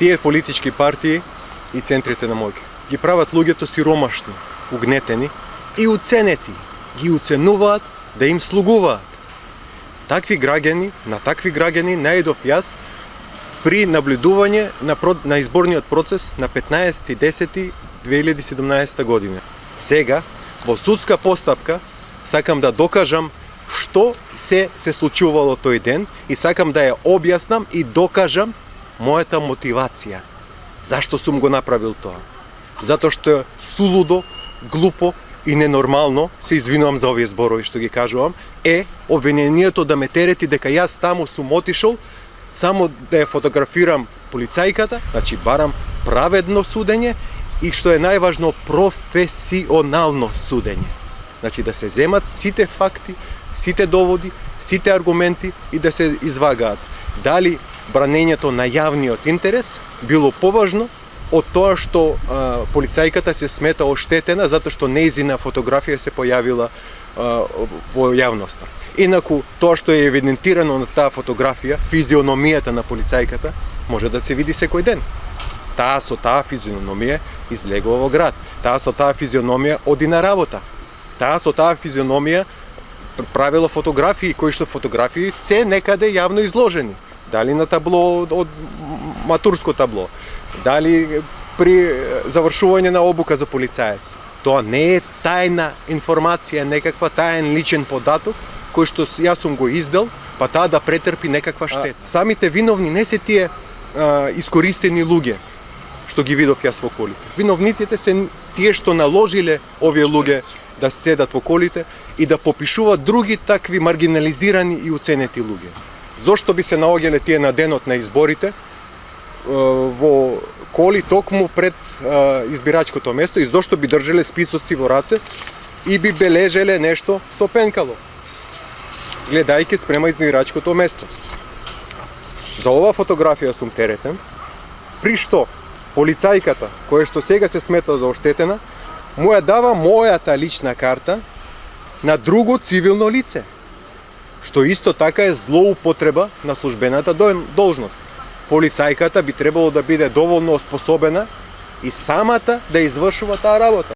Тие политички партии и центрите на моќ ги прават луѓето сиромашни, угнетени и уценети. Ги уценуваат да им слугуваат. На такви граѓани наидов јас при наблюдување на изборниот процес на 15.10.2017 година. Сега, во судска постапка, сакам да докажам што се случувало тој ден и сакам да ја објаснам и докажам мојата мотивација. Зашто сум го направил тоа? Затоа што е сулудо, глупо и ненормално, се извинувам за овие зборови што ги кажувам, е обвинението да ме терети дека јас таму сум отишол само да ја фотографирам полицајката, значи барам праведно судење и што е најважно професионално судење. Значи да се земат сите факти, сите доводи, сите аргументи и да се извагаат. Дали бранењето на јавниот интерес било поважно од тоа што полицајката се смета оштетена затоа што нејзина фотографија се појавила во јавноста. Инаку, тоа што е евидентирано на таа фотографија, физиономијата на полицајката, може да се види секој ден. Таа со таа физиономија излегува во град. Таа со таа физиономија оди на работа. Таа со таа физиономија правила фотографии, кои што фотографии се некаде јавно изложени. Дали на табло од матурско табло, дали при завршување на обука за полицаец. Тоа не е тајна информација, некаква тајен личен податок, кој што јас сум го издал, па таа да претрпи некаква штета. Самите виновни не се тие искористени луѓе што ги видов јас во колите. Виновниците се тие што наложиле овие луѓе да седат во колите и да попишуваат други такви маргинализирани и уценети луѓе. Зошто би се наоѓале тие на денот на изборите во коли токму пред избирачкото место и зошто би држеле списоци во раце и би бележеле нешто со пенкало, гледајќи спрема избирачкото место. За ова фотографија сум теретен, при што полицајката, која што сега се смета за оштетена, му ја дава мојата лична карта на друго цивилно лице, што исто така е злоупотреба на службената должност. Полицајката би требало да биде доволно оспособена и самата да извршува таа работа.